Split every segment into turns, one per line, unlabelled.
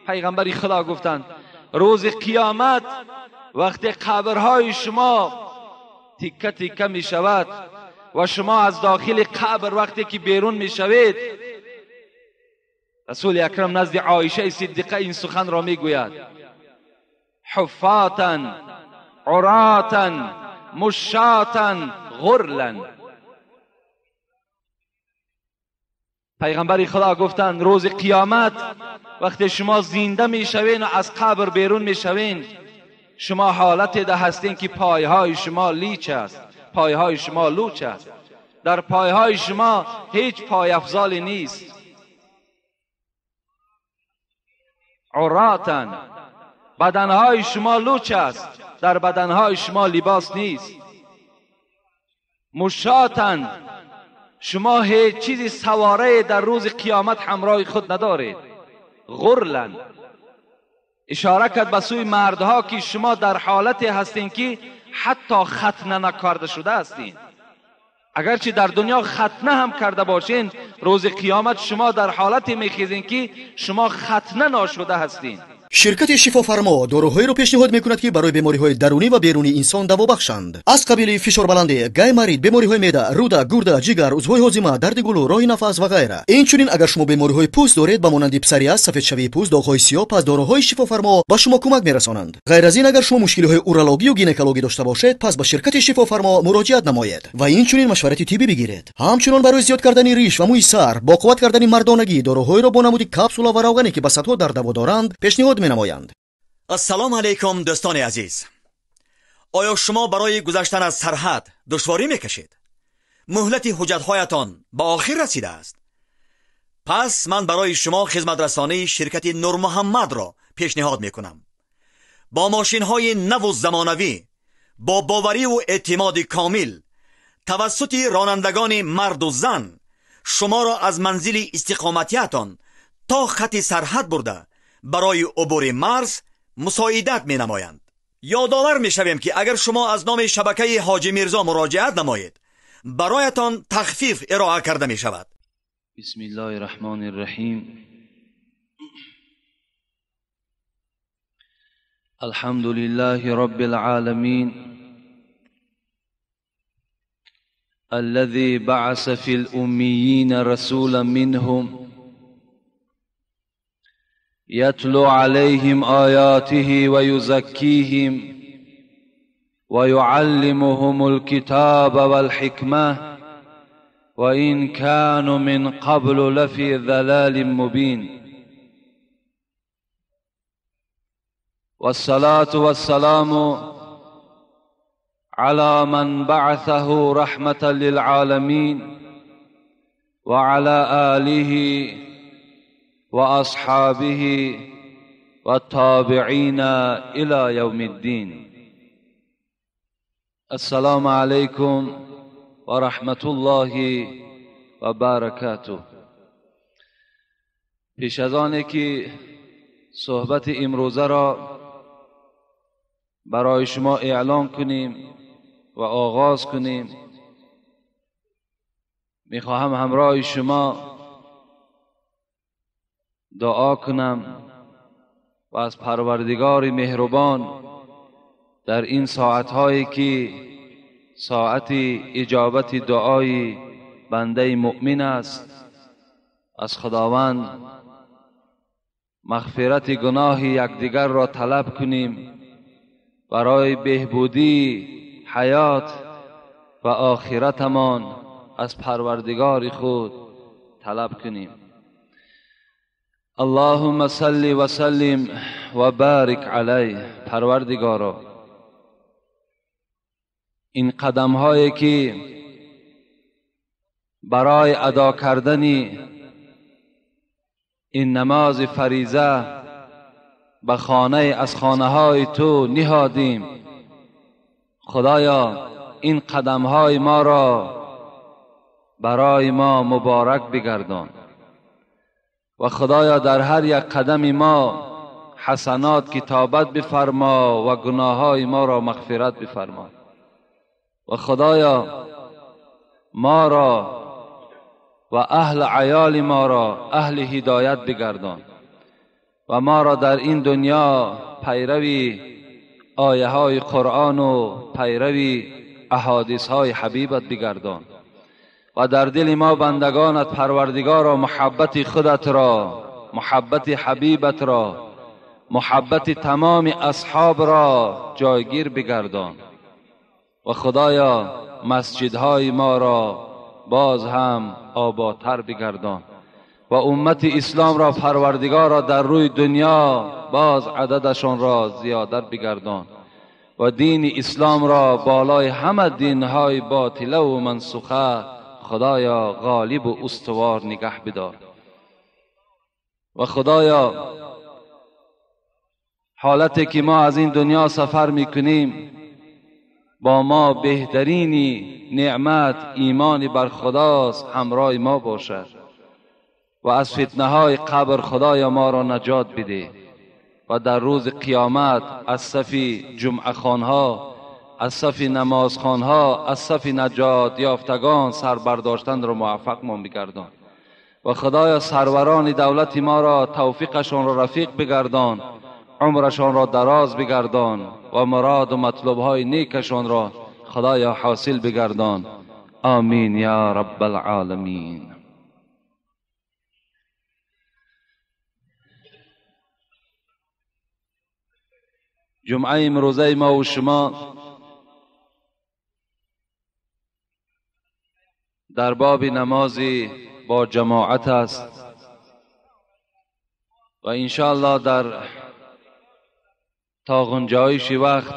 پیغمبر خدا گفتند روز قیامت وقتی قبرهای شما تیکه تیکه می شود و شما از داخل قبر وقتی که بیرون می شوید، رسول اکرم نزد عایشه صدیقه این سخن را می گوید: حفاتا عراتا مشاتا غرلا. پیغمبر خدا گفتند روز قیامت وقتی شما زنده می شوین و از قبر بیرون می شوین، شما حالت ده هستین که پایهای شما لیچ است، پایهای شما لوچ است، در پایهای شما هیچ پای افضالی نیست. عراتن، بدنهای شما لوچ است، در بدنهای شما لباس نیست. مشاتن، شما هیچ چیزی سواره در روز قیامت همراه خود ندارید. غرلن، اشاره کرد به سوی مردها که شما در حالتی هستین که حتی ختنه نکرده شده هستین. اگرچه در دنیا ختنه هم کرده باشین، روز قیامت شما در حالتی میخیزین که شما ختنه ناشده هستین.
شرکت شفافرما داروهایی را پیشنهاد میکند که برای بیماری‌های درونی و بیرونی انسان دوا بخشند. از قبیل فشار بلند، گیمارید، بیماری‌های معده، روده، گرده، جگر، عضوهای هاضمه، درد گلو، راه نفس و غیره. اینچنین اگر شما بیماری‌های پوست دارید با مانند پسریاس، سفید شوی پوست، داغ‌های سیاه، پس داروهای شفافرما به شما کمک میرسانند. غیر از این اگر شما مشکل‌های اورولوژی و گینکولوژی داشته باشید، پس به شرکت شفافرما مراجعت نمایید و اینچنین مشورت طبی بگیرید. همچنین برای زیاد کردن ریش و موی سر، با قوت کردن مردانگی، داروهایی را با نمود کپسول و روغنی که به صدها در دوا دارند پیشنهاد می‌نمایند.
السلام علیکم دوستان عزیز. آیا شما برای گذشتن از سرحد دشواری میکشید؟ مهلت حجت‌هایتان به آخر رسیده است. پس من برای شما خدمت رسانی شرکت نور محمد را پیشنهاد میکنم. با ماشین‌های نو و زمانوی، با باوری و اعتماد کامل توسط رانندگان مرد و زن، شما را از منزل استقامتیتان تا خط سرحد برده برای عبور مرز مساعدت می نمایند. یادآور می شویم که اگر شما از نام شبکه حاجی میرزا مراجعت نمایید، برایتان تخفیف ارائه کرده می شود.
بسم الله الرحمن الرحیم. الحمد لله رب العالمين الذي بعث في الأميين رسولا منهم يتلو عليهم آياته ويزكيهم ويعلمهم الكتاب والحكمة وإن كانوا من قبل لفي ضلال مبين. والصلاة والسلام على من بعثه رحمة للعالمين وعلى آله وأصحابه والتابعين إلى يوم الدين. السلام عليكم ورحمة الله وبركاته. پیش از آنه که صحبت امروزه را برای شما اعلام کنیم و آغاز کنیم، میخواهم همراه شما دعا کنم و از پروردگار مهربان در این ساعتهایی که ساعت اجابت دعای بنده مؤمن است، از خداوند مغفرت گناه یکدیگر را طلب کنیم، برای بهبودی حیات و آخرتمان از پروردگار خود طلب کنیم. اللهم صل و سلم و بارک علیه. پروردگارا، این قدم هایی که برای ادا کردن این نماز فریضه به خانه از خانه های تو نهادیم، خدایا این قدم های ما را برای ما مبارک بگردان و خدایا در هر یک قدم ما حسنات کتابت بفرما و گناه های ما را مغفرت بفرما و خدایا ما را و اهل عیال ما را اهل هدایت بگردان و ما را در این دنیا پیروی آیه های قرآن و پیروی احادیث های حبیبت بگردان و در دل ما بندگانت پروردگارا محبت خودت را، محبت حبیبت را، محبت تمام اصحاب را جایگیر بگردان و خدایا مسجدهای ما را باز هم آبادتر بگردان و امت اسلام را پروردگارا در روی دنیا باز عددشان را زیادت بگردان و دین اسلام را بالای همه دینهای باطله و منسوخه خدایا غالب و استوار نگه بدار. و خدایا حالتی که ما از این دنیا سفر میکنیم با ما بهترین نعمت ایمان بر خداست همراه ما باشد و از فتنه های قبر خدایا ما را نجات بده و در روز قیامت از صف جمعه خانها، از صف نماز خانها، از صف نجات یافتگان سر برداشتن را موفق ما بگردان و خدایا سروران دولت ما را توفیقشان را رفیق بگردان، عمرشان را دراز بگردان و مراد و مطلوبهای نیکشان را خدایا حاصل بگردان. آمین یا رب العالمین. جمعه امروزه ما و شما در باب نمازی با جماعت است و انشاءالله در تا گنجایش وقت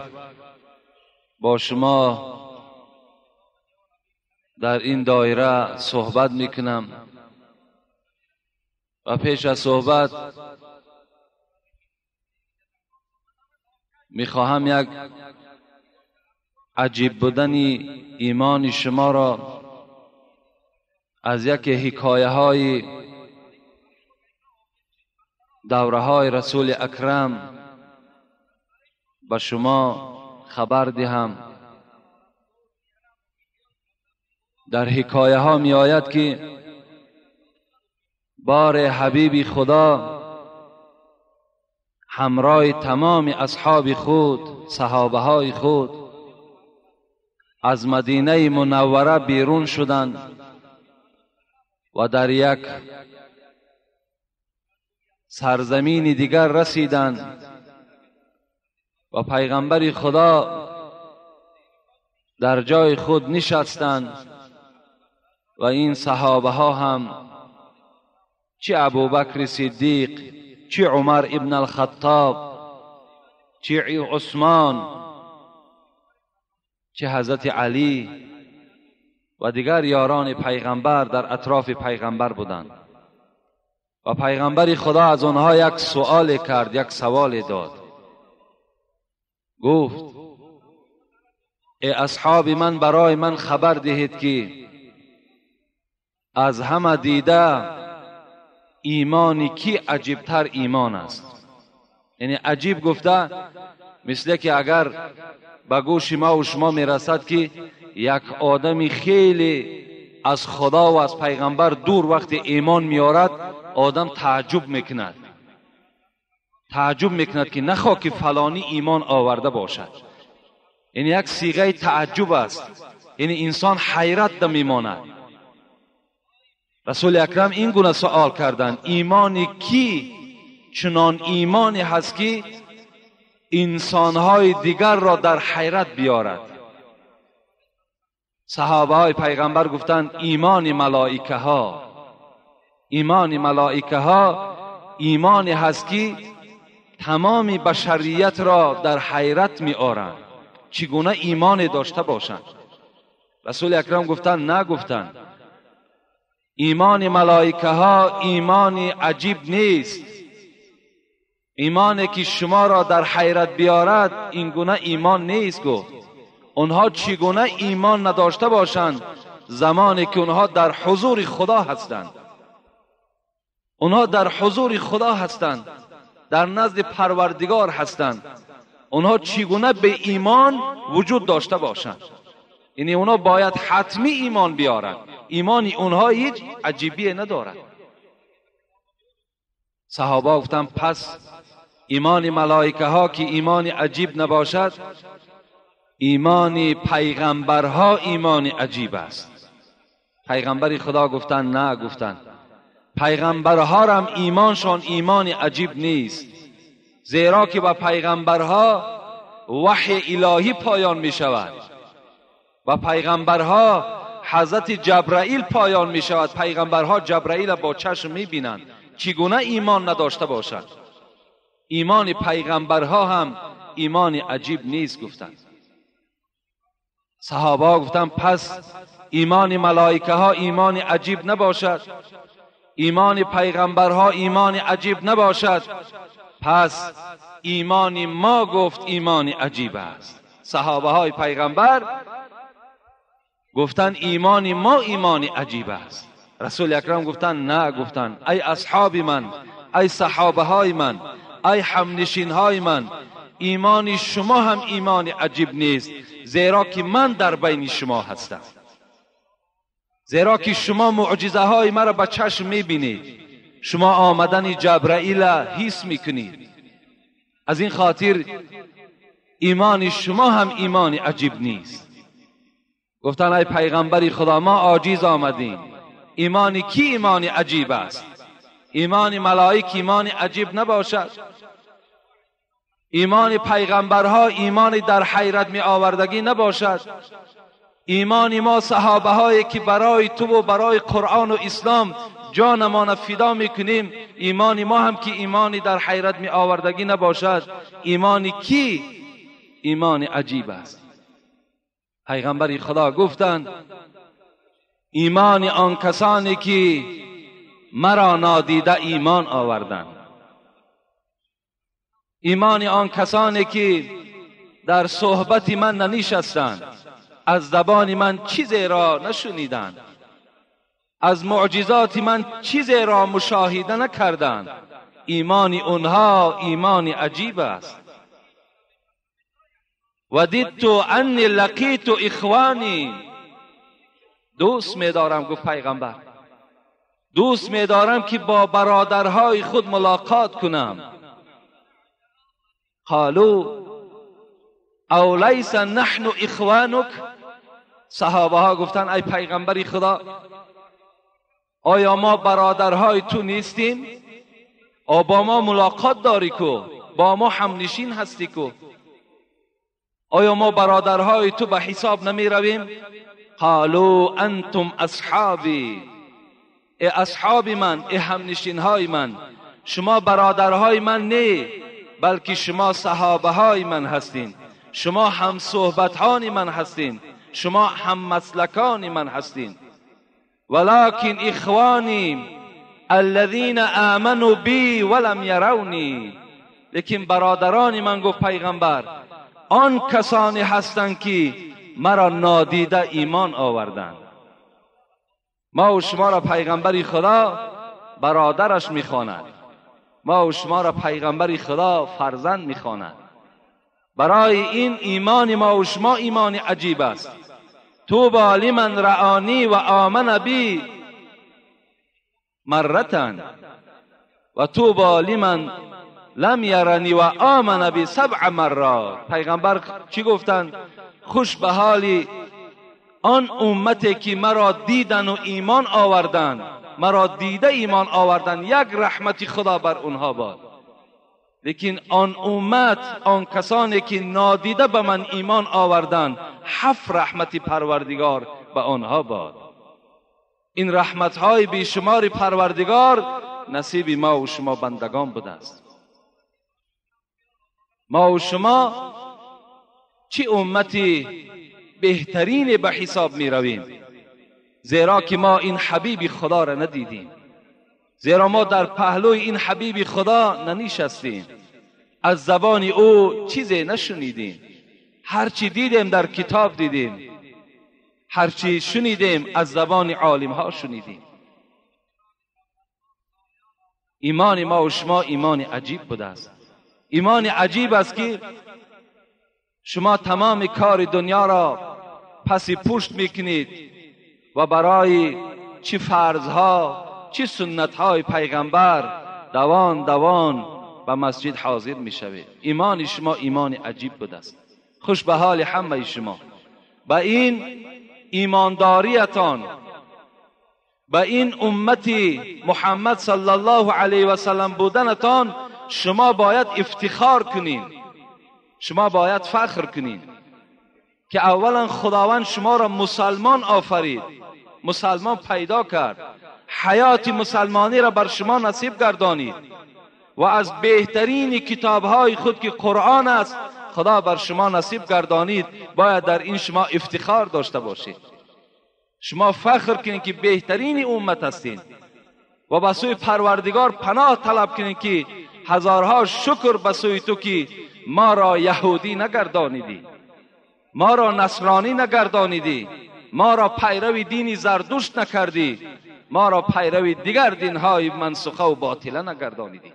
با شما در این دایره صحبت میکنم و پیش از صحبت میخواهم یک عجیب بودن ایمان شما را از یک حکایه های دوره های رسول اکرم به شما خبر دهم. در حکایه ها می آید که بار حبیب خدا همراه تمام اصحاب خود، صحابه های خود از مدینه منوره بیرون شدند و در یک سرزمین دیگر رسیدند و پیغمبر خدا در جای خود نشستند و این صحابه ها هم چه ابوبکر صدیق، چه عمر ابن الخطاب، چه عثمان، چه حضرت علی و دیگر یاران پیغمبر در اطراف پیغمبر بودند و پیغمبر خدا از آنها یک سوال کرد، یک سوال داد. گفت ای اصحاب من، برای من خبر دهید که از همه دیده ایمانی کی عجیبتر ایمان است. یعنی عجیب گفته مثل که اگر به گوش ما و شما میرسد که یک آدمی خیلی از خدا و از پیغمبر دور وقت ایمان میارد، آدم تعجب میکند که نخواه که فلانی ایمان آورده باشد. یعنی یک صیغه تعجب است، یعنی انسان حیرت ده میماند. رسول اکرم این گونه سوال کردند ایمانی کی چنان ایمانی هست که انسانهای دیگر را در حیرت بیارد؟ صحابه های پیغمبر گفتند ایمان ملائکه ها. ایمان ملائکه ها ایمانی هست که تمام بشریت را در حیرت می آرند چگونه ایمان داشته باشند. رسول اکرم گفتند نه، گفتند ایمان ملائکه ها ایمانی عجیب نیست، ایمانی که شما را در حیرت بیارد این گونه ایمان نیست. گفت اونها چگونه ایمان نداشته باشند زمانی که اونها در حضور خدا هستند. اونها در حضور خدا هستند، در نزد پروردگار هستند. اونها چگونه به ایمان وجود داشته باشند؟ یعنی اونها باید حتمی ایمان بیارند. ایمانی اونها هیچ عجیبی ندارد. صحابه گفتن پس ایمان ملائکه ها که ایمان عجیب نباشد، ایمان پیغمبرها ایمان عجیب است. پیغمبری خدا گفتن نه، گفتن پیغمبرها هم ایمانشان ایمان عجیب نیست، زیرا که با پیغمبرها وحی الهی پایان می شود و پیغمبرها حضرت جبرائیل پایان می شود. پیغمبرها جبرائیل با چشم می بینند، چگونه ایمان نداشته باشد؟ ایمان پیغمبرها هم ایمان عجیب نیست. گفتند صحابه گفتن پس ایمان ملائکه ها ایمان عجیب نباشد، ایمان پیغمبرها ایمان عجیب نباشد، پس ایمان ما گفت ایمان عجیب است. صحابه های پیغمبر گفتن ایمان ما ایمان عجیب است. رسول اکرم گفتن نه، گفتن ای اصحاب من، ای صحابه های من، ای همنشین های من، ایمان شما هم ایمان عجیب نیست، زیرا که من در بین شما هستم، زیرا که شما معجزه های مرا به چشم میبینید، شما آمدن جبرائیل حس میکنید، از این خاطر ایمان شما هم ایمان عجیب نیست. گفتن ای پیغمبری خدا ما عاجز آمدیم، ایمان کی ایمان عجیب است؟ ایمان ملائک ایمان عجیب نباشد؟ ایمان پیغمبرها ایمان در حیرت می آوردگی نباشد؟ ایمان ما صحابه هایی که برای تو و برای قرآن و اسلام جانمان فدا میکنیم، ایمان ما هم که ایمانی در حیرت می آوردگی نباشد؟ ایمانی کی ایمان عجیب است؟ پیغمبر خدا گفتند ایمان آن کسانی که مرا نادیده ایمان آوردند، ایمان آن کسانی که در صحبت من ننشستند، از زبان من چیزی را نشنیدند، از معجزات من چیزی را مشاهده نکردند، ایمان اونها ایمان عجیب است. وددت انی لقیت اخوانی، دوست می‌دارم، گفت پیغمبر، دوست می‌دارم که با برادرهای خود ملاقات کنم. قالوا او لیس نحن اخوانک، صحابه ها گفتن ای پیغمبری خدا آیا ما برادرهای تو نیستیم؟ او با ما ملاقات داری کو؟ با ما همنشین هستی کو؟ آیا ما برادرهای تو به حساب نمی رویم؟ قالوا انتم اصحابی، ای اصحاب من، ای همنشین های من، شما برادرهای من نه، بلکه شما صحابه های من هستین، شما هم صحبتان من هستین، شما هم مسلکان من هستین. ولكن اخوانی الذين آمنوا بی ولم يرونی، لیکن برادران من، گفت پیغمبر، آن کسانی هستند که مرا نادیده ایمان آوردند. ما و شما را پیغمبری خدا برادرش میخواند، ما و شما را پیغمبری خدا فرزند میخواند. برای این ایمان ما و شما ایمان عجیب است. طوبی لمن رآنی و آمن بی مرتن و طوبی لمن لم یرنی و آمن بی 7 مرات. پیغمبر چی گفتند؟ خوش به حالی آن امتی که مرا دیدن و ایمان آوردن، مرا دیده ایمان آوردن، یک رحمت خدا بر اونها باد. لیکن آن امت، آن کسانی که نادیده به من ایمان آوردن، 7 رحمت پروردگار به آنها باد. این رحمت های بیشمار پروردگار نصیب ما و شما بندگان بوده است. ما و شما چه امتی بهترین به حساب می رویم، زیرا که ما این حبیب خدا را ندیدیم، زیرا ما در پهلوی این حبیب خدا ننشستیم، از زبان او چیزی نشنیدیم، هرچی دیدیم در کتاب دیدیم، هرچی شنیدیم از زبان عالم ها شنیدیم. ایمان ما و شما ایمان عجیب بوده است. ایمان عجیب است که شما تمام کار دنیا را پس پشت میکنید و برای چه فرضها چه سنتهای پیغمبر دوان دوان به مسجد حاضر می شوید. ایمان شما ایمان عجیب بوده است. خوش به حال همه شما. به این ایمانداریتان، به این امتی محمد صلی الله علیه و سلم بودنتان شما باید افتخار کنین، شما باید فخر کنین که اولا خداوند شما را مسلمان آفرید، مسلمان پیدا کرد، حیات مسلمانی را بر شما نصیب گردانید و از بهترین کتابهای خود که قرآن است خدا بر شما نصیب گردانید. باید در این شما افتخار داشته باشید، شما فخر کنید که بهترین امت هستید و به سوی پروردگار پناه طلب کنید که هزارها شکر به سوی تو که ما را یهودی نگردانیدی، ما را نصرانی نگردانیدی، ما را پیرو دین زردشت نکردی، ما را پیرو دیگر دینهای منسوخه و باطله نگردانیدی.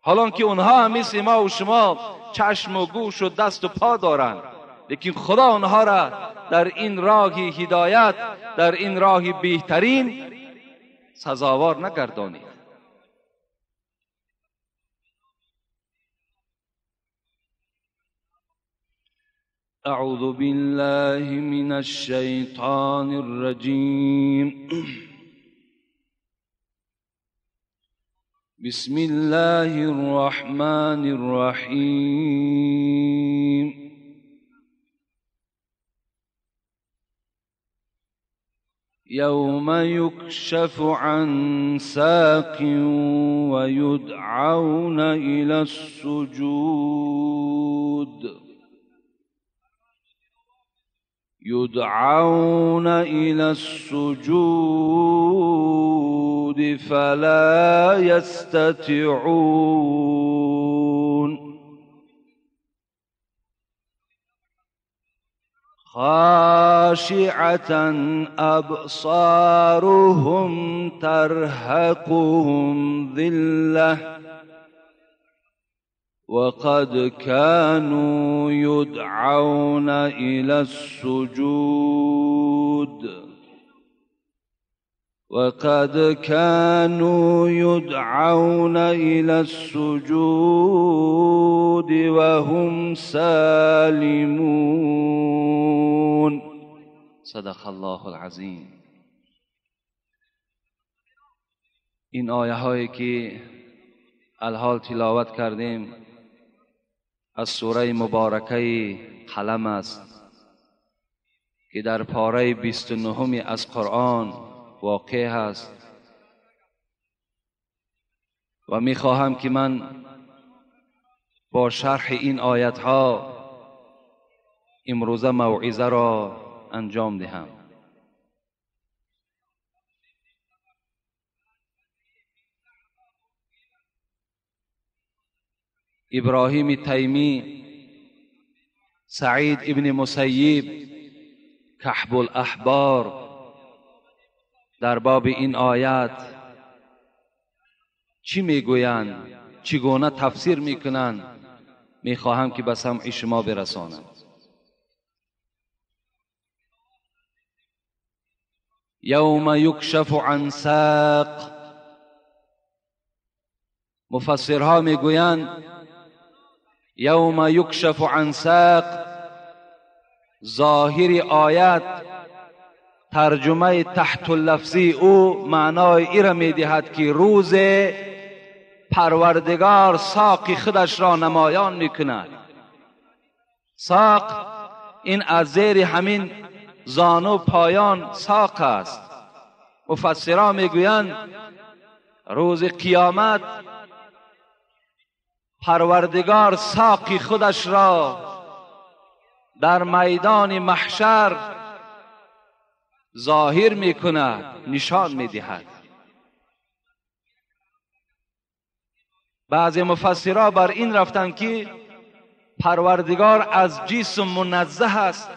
حالان که اونها هم مثل ما و شما چشم و گوش و دست و پا دارند، لیکن خدا اونها را در این راه هدایت، در این راه بهترین سزاوار نگردانید. اعوذ بالله من الشیطان الرجیم. بسم الله الرحمن الرحیم. یوم یکشف عن ساق و یدعون الى السجود، يدعون إلى السجود فلا يستطيعون، خاشعة أبصارهم ترهقهم ذلة وقد كانوا يدعون إلى السجود، وقد كانوا يدعون إلى السجود وهم سالمون. صدق الله العظیم. این آیه هایی که الحال تلاوت کردیم از سوره مبارکه قلم است که در پاره 29 از قرآن واقع است و میخواهم که من با شرح این آیت ها امروزه موعظه را انجام دهم. ابراهیم تیمی، سعید ابن مسیب، کحب الاحبار در باب این آیت چی میگویند، چگونه تفسیر میکنند، میخواهم که به سمع شما برسانم. یوم یکشف عن ساق، مفسرها میگویند یوم یکشف عن ساق، ظاهر آیت ترجمه تحت اللفظی او معنای ای را میدهد که روز پروردگار ساق خودش را نمایان میکند. ساق این از زیر همین زانو پایان ساق است. مفسران میگویند روز قیامت پروردگار ساق خودش را در میدان محشر ظاهر میکند، نشان میدهد. بعضی مفسرها بر این رفتند که پروردگار از جسم منزه است،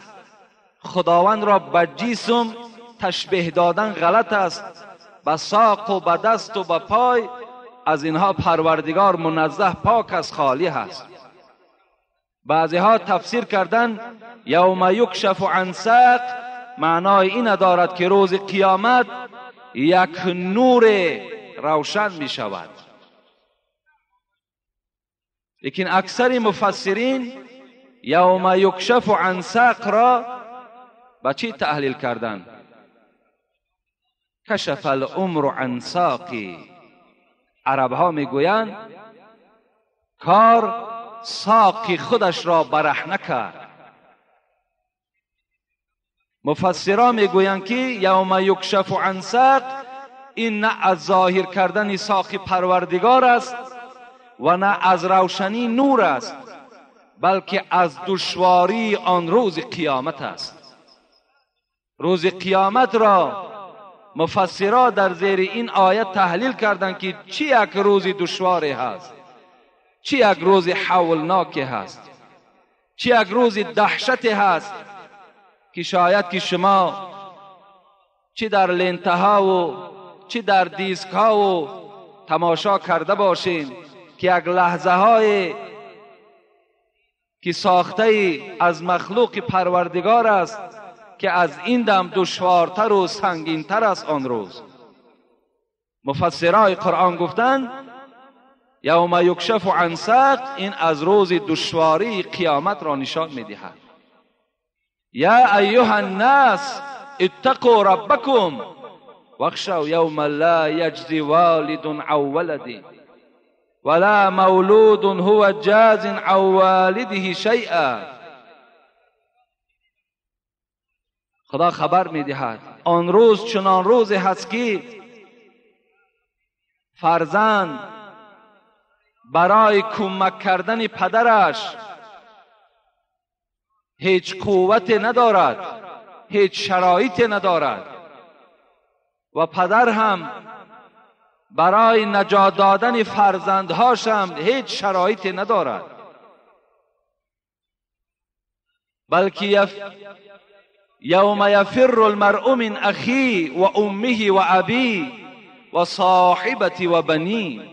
خداوند را به جسم تشبیه دادن غلط است، به ساق و به دست و به پای از اینها پروردگار منزه پاک از خالی است. بعضی ها تفسیر کردن یوم یکشف عن ساق معنای این دارد که روز قیامت یک نور روشن می شود، لیکن اکثر مفسرین یوم یکشف عن ساق را با چی تحلیل کردن؟ کشف الامر عن ساقی. عرب ها میگویند کار ساقی خودش را برهنه کرد. مفسران میگویند که یوم یکشف عن ساق این نه از ظاهر کردن ساق پروردگار است و نه از روشنی نور است، بلکه از دشواری آن روز قیامت است. روز قیامت را مفسران در زیر این آیت تحلیل کردند که چی یک روز دشواری هست، چی یک روز هولناکی هست، چی یک روز دهشتی هست که شاید که شما چی در لنتها و چی در دیسک ها و تماشا کرده باشین که یک لحظه های که ساخته از مخلوق پروردگار است که از این دم دشوارتر و سنگینتر است آن روز. مفسرای قرآن گفتند یوم یکشف عن ساق این از روز دشواری قیامت را نشان می‌دهد. یا ایها الناس اتقوا ربکم واخشوا یوما لا یجزی والد عن ولده ولا مولود هو جاز عن والده شیئا. خدا خبر می‌دهد آن روز چنان روزی هست که فرزند برای کمک کردن پدرش هیچ قوت ندارد، هیچ شرایط ندارد و پدر هم برای نجات دادن فرزندهاش هم هیچ شرایط ندارد، بلکه یوم یفر المرء من اخی و امه و ابی و صاحبتی و بنی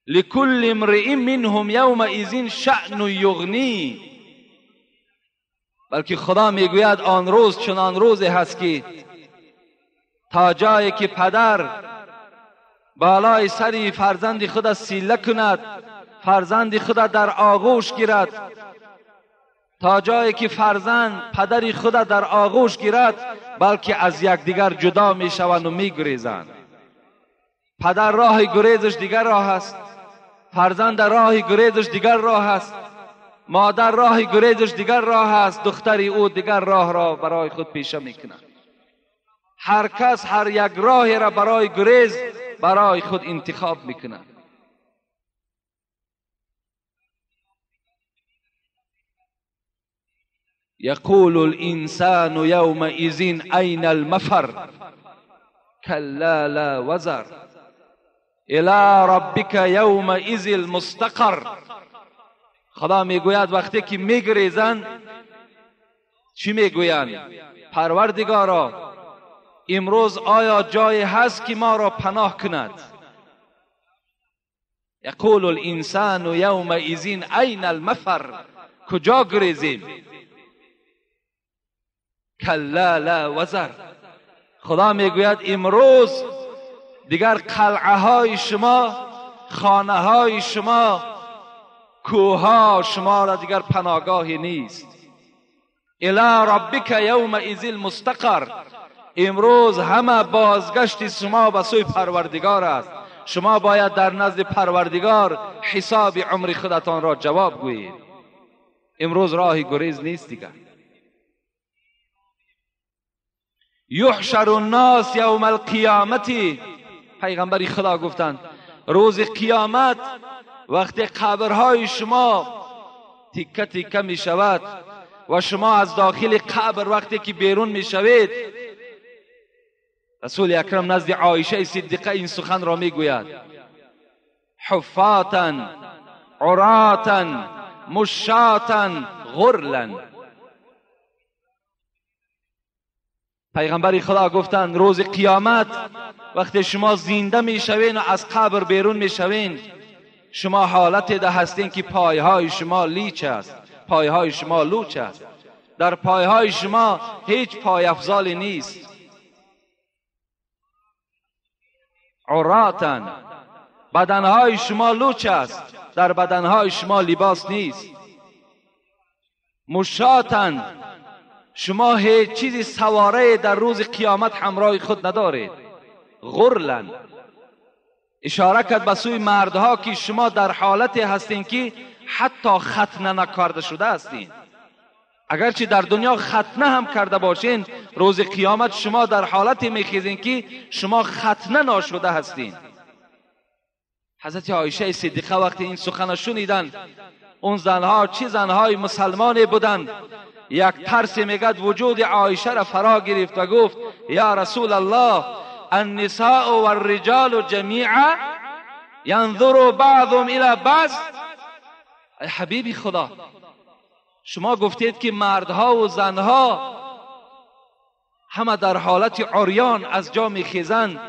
لكل امرئ منهم یومئذ شأن یغنی. بلکه خدا میگوید آن روز چنان روزی هست که تا جایی که پدر بالای سری فرزند خود سیله کند، فرزند خود در آغوش گیرد، تا جایی که فرزند پدر خود در آغوش گیرد، بلکه از یکدیگر جدا میشوند و میگریزند. پدر راه گریزش دیگر راه است، فرزند راه گریزش دیگر راه است، مادر راه گریزش دیگر راه است، دختری او دیگر راه را برای خود پیشه میکند. هر کس هر یک راهی را برای گریز برای خود انتخاب میکند. یقول الانسان یومئذ این المفر کلا لا وزر الی ربک یومئذ المستقر. خدا میگوید وقتی که میگریزند چی میگویند؟ پروردگارا امروز آیا جای هست که ما را پناه کند؟ یقول الانسان یومئذ این المفر، کجا گریزیم؟ کلا لا وزر. خدا میگوید امروز دیگر قلعه های شما، خانه های شما، کوه ها شما را دیگر پناهگاهی نیست. الی ربک یومئذ المستقر. امروز همه بازگشت شما به سوی پروردگار است. شما باید در نزد پروردگار حساب عمر خودتان را جواب گویید. امروز راه گریز نیست دیگر. یحشر الناس یوم القیامت. پیغمبری خدا گفتند روز قیامت وقتی قبرهای شما تیکه تیکه می شود و شما از داخل قبر وقتی که بیرون می شوید، رسول اکرم نزد عایشه صدیقه این سخن را می گوید حفاتا عراتا مشاتا غرلا. پیغمبر خدا گفتند روز قیامت وقتی شما زنده می شوین و از قبر بیرون می شوین، شما حالت ده هستین که پایهای شما لیچ است، پایهای شما لوچ است، در پایهای شما هیچ پای افضالی نیست. عراتا بدنهای شما لوچ است، در بدنهای شما لباس نیست. مشاتن، شما هیچ چیزی سواره در روز قیامت همراه خود ندارید. غرلن، اشاره کرد به سوی مردها که شما در حالتی هستین که حتی ختنه نکرده شده هستین. اگرچه در دنیا ختنه هم کرده باشین، روز قیامت شما در حالتی میخیزین که شما ختنه نشده هستین. حضرت عایشه صدیقه وقتی این سخن شنیدن، اون زنها چه زنهای مسلمانی بودند، یک ترس میگد وجود عایشه را فرا گرفت و گفت یا رسول الله، النساء والرجال جمیعا ينظر بعضهم الى بعض. ای حبیبی خدا، شما گفتید که مردها و زنها همه در حالت عریان از جا میخیزند،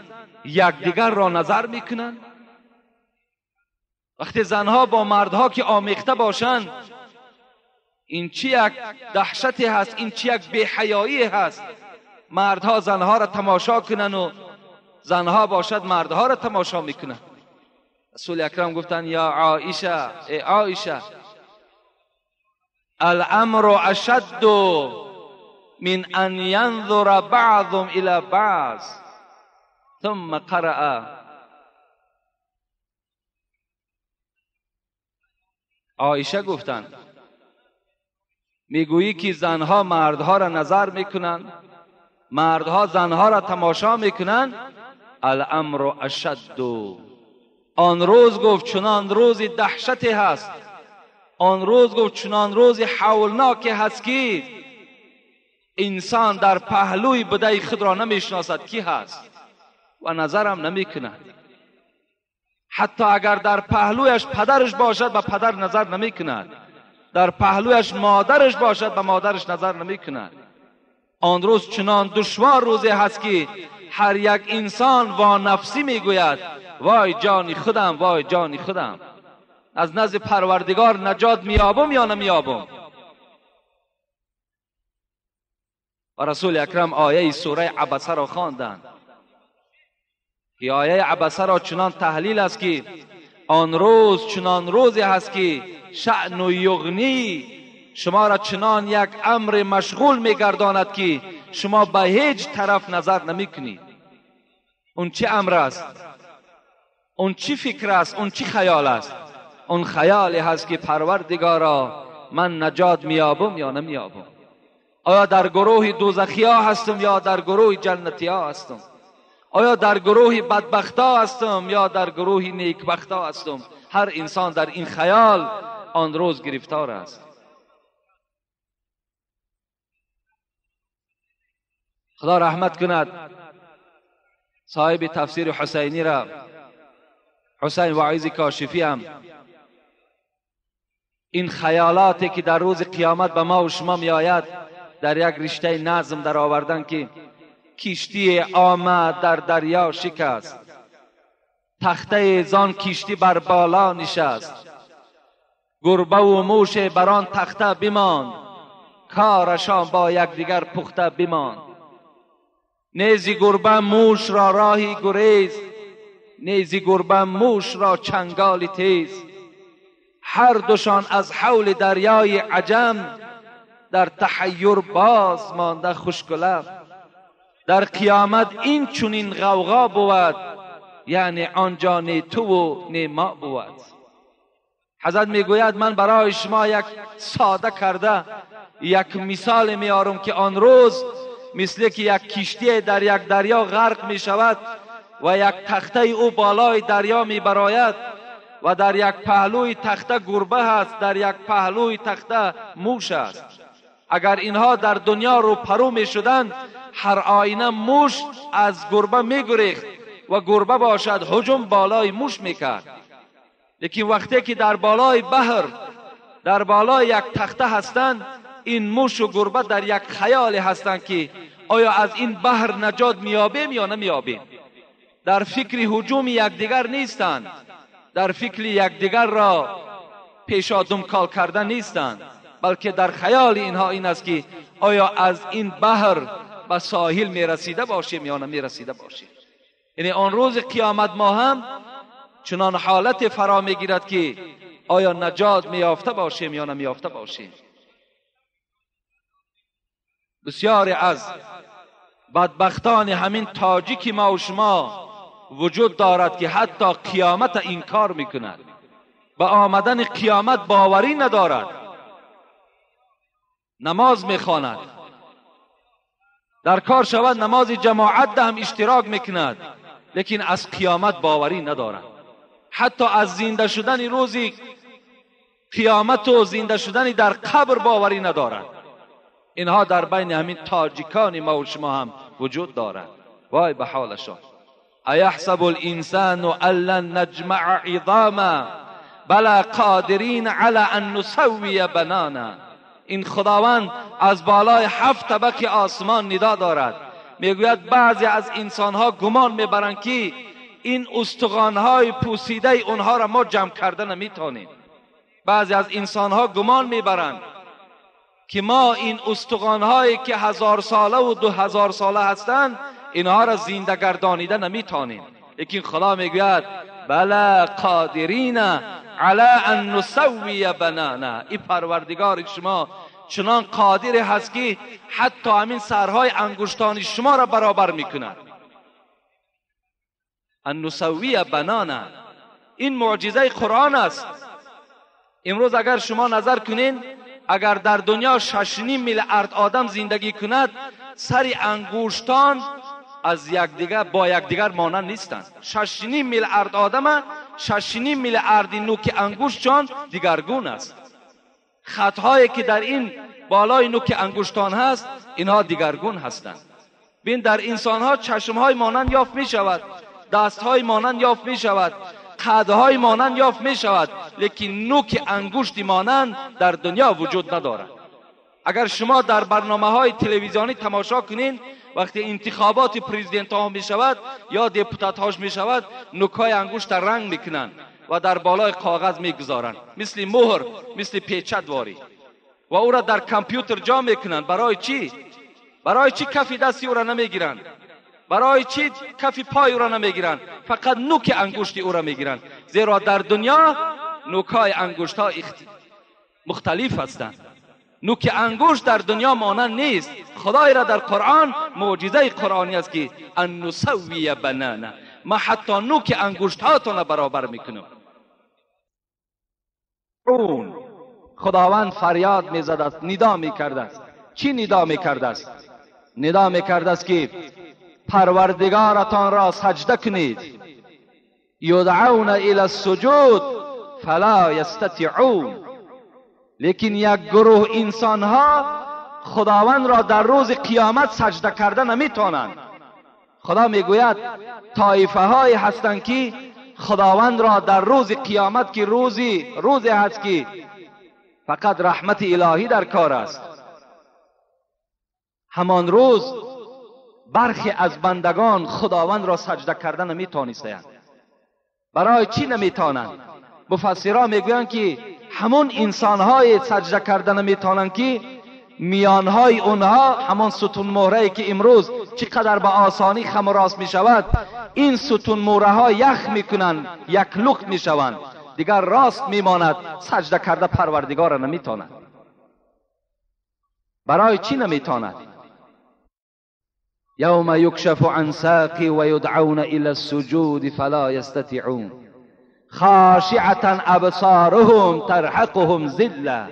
یکدیگر را نظر میکنند. وقتی زنها با مردها که آمیخته باشند، این چی یک دهشتی هست، این چی یک بی‌حیایی هست. مردها زنها را تماشا کنن و زنها باشد مردها را تماشا میکنن. رسول اکرم گفتن یا عایشه، ای عایشه، الامر اشد من ان ينظر بعضهم الى بعض. ثم قرأ. عایشه گفتن میگویی که زنها مردها را نظر میکنن، مردها زنها را تماشا میکنن. الامر اشد، آن روز گفت چنان روز دهشتی هست، آن روز گفت چنان روز هولناکی هست که انسان در پهلوی بدای خود را نمیشناسد کی هست و نظرم نمیکند. حتی اگر در پهلویش پدرش باشد به پدر نظر نمیکند، در پهلویش مادرش باشد به مادرش نظر نمیکند. آن روز چنان دشوار روزی هست که هر یک انسان وا نفسی میگوید وای جان خودم، وای جان خودم، از نزد پروردگار نجات میابم یا نمیابم. و رسول اکرم آیه سوره عبسه را خواندند که آیه عبسه را چنان تحلیل است که آن روز چنان روزی هست که شأن و یغنی شما را چنان یک امر مشغول میگرداند که شما به هیچ طرف نظر نمیکنید. اون چه امر است؟ اون چی فکر است؟ اون چی خیال است؟ اون خیالی هست که پروردگارا من نجات میابم یا نمیابم. آیا در گروه دوزخی ها هستم یا در گروه جنتی ها هستم؟ آیا در گروه بدبخت ها هستم یا در گروه نیکبخت ها هستم؟ هر انسان در این خیال آن روز گرفتار است. خدا رحمت کند صاحب تفسیر حسینی را، حسین واعظ کاشفی هم، این خیالاتی که در روز قیامت به ما و شما می آید در یک رشته نظم در آوردن که کشتی آمد در دریا شکست، تخته زان کشتی بر بالا نشست، گربه و موش بران تخته بماند، کارشان با یکدیگر پخته بماند. نیزی گربه موش را راهی گریز، نیزی گربه موش را چنگالی تیز، هر دوشان از حول دریای عجم در تحیر باز مانده خشک و لب. در قیامت این چنین غوغا بود، یعنی آنجا نه تو و نه ما بود. حضرت میگوید من برای شما یک ساده کرده یک مثال میارم که آن روز مثل که یک کشتی در یک دریا غرق می شود و یک تخته او بالای دریا می براید و در یک پهلوی تخته گربه هست، در یک پهلوی تخته موش است. اگر اینها در دنیا رو پرو می شدند، هر آینه موش از گربه می گریخت و گربه باشد هجوم بالای موش می کرد. لیکن وقتی که در بالای بحر، در بالای یک تخته هستند، این موش و گربه در یک خیال هستند که آیا از این بحر نجات میابیم یا نمیابیم. در فکر هجوم یکدیگر نیستند، در فکر یکدیگر را پیشادم کال کردن نیستند، بلکه در خیال اینها این است که آیا از این بحر به ساحل میرسیده باشیم یا نمیرسیده باشیم. یعنی آن روز قیامت ما هم چنان حالت فرا میگیرد که آیا نجات میافته باشیم یا نمیافته باشیم. بسیاری از بدبختان همین تاجیک ما و شما وجود دارد که حتی قیامت انکار میکند، به آمدن قیامت باوری ندارد، نماز میخواند، در کار شود نماز جماعت ده هم اشتراک میکند، لیکن از قیامت باوری ندارد. حتی از زنده شدن روزی قیامت و زنده شدن در قبر باوری ندارد. اینها در بین همین تاجیکان ما و شما هم وجود دارد. وای به حالشان. ایحسب الانسان ان لن نجمع عظاما بلا قادرین علی ان نسوی بنانا. این خداوند از بالای 7 طبقه آسمان ندا دارد، میگوید بعضی از انسانها گمان میبرند که این استخوانهای پوسیده اونها را ما جمع کرده نمیتونیم. بعضی از انسانها گمان میبرند که ما این استخوانهایی که 1000 ساله و 2000 ساله هستند اینها را زنده گردانیده نمیتونیم. لیکن خدا میگوید بلا قادرین علی ان نسوی بنانا. این پروردگار شما چنان قادر هست که حتی همین سرهای انگشتان شما را برابر میکند. ان نسوی بنانا، این معجزه قرآن است. امروز اگر شما نظر کنین، اگر در دنیا 6.5 میلیارد آدم زندگی کند، سر انگشتان از یکدیگر با یکدیگر مانند نیستند. 6.5 میلیارد آدم، 6.5 میلیارد نوک انگشتان دیگرگون است. خطهایی که در این بالای نوک انگشتان هست اینها دیگرگون هستند. بین در انسانها چشمهای مانند یافت می شود، دستهای مانند یافت می شود، قدهای مانند یافت می شود، لیکن نوک انگشتی مانند در دنیا وجود ندارد. اگر شما در برنامه های تلویزیونی تماشا کنین، وقتی انتخابات پرزیدنت ها می شود یا دپوتات هاش می شود، نوکای انگشت رنگ میکنند و در بالای کاغذ میگذارند، مثل مهر، مثل پیچت واری، و او را در کامپیوتر جا میکنند. برای چی؟ برای چی کف دستی او را نمیگیرند؟ برای چی کف پای او را نمیگیرند؟ فقط نوک انگشت او را میگیرند. زیرا در دنیا نوکای انگشت ها مختلف هستند. نوک انگشت در دنیا مانند نیست. خدای را در قرآن معجزه قرآنی است که ان نسوی بنانا، ما حتی نوک انگشت هاتون برابر میکنم. اون خداوند فریاد میزد است، ندا میکرده است. چی ندا میکرده است؟ ندا میکرده است که پروردگارتان را سجده کنید. یدعون الی السجود فلا یستطیعون. لیکن یک گروه انسان ها خداوند را در روز قیامت سجده کرده نمیتونند. خدا میگوید طایفه های هستند که خداوند را در روز قیامت که روزی هست که فقط رحمت الهی در کار است، همان روز برخی از بندگان خداوند را سجده کرده نمیتونستند. برای چی نمیتونند؟ مفسران میگویند که همون انسانهای سجده کرده نمیتونند که میانهای اونها همان ستون مهره که امروز چقدر به آسانی خم و راست میشود، این ستون مهره ها یخ میکنند، یک لخت میشوند، دیگر راست میماند. سجده کرده پروردگار نمیتواند. برای چی نمیتواند؟ یوم یکشف عن ساق و یدعون الی السجود فلا یستطیعون خاشعة ابصارهم ترهقهم ذلة.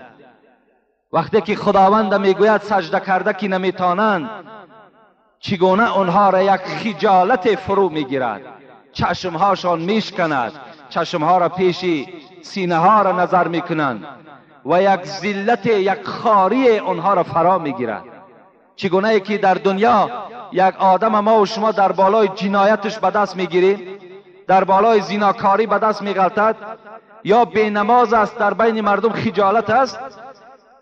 وقتی که خداوند میگوید سجده کرده که نمیتوانند، چگونه آنها را یک خجالت فرو میگیرد، چشمهاشان میشکند، چشمها را پیش سینه ها را نظر میکنند و یک ذلت، یک خاری آنها را فرا میگیرد. چگونه ای که در دنیا یک آدم ما و شما در بالای جنایتش به دست میگیریم، در بالای زیناکاری به دست میغلطد، یا بینماز است، در بین مردم خجالت است،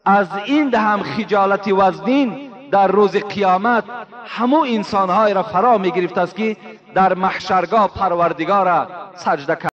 از این ده هم خجالت وزنین در روز قیامت همو انسانهای را فرا میگرفت است که در محشرگاه پروردگار را سجده کرد.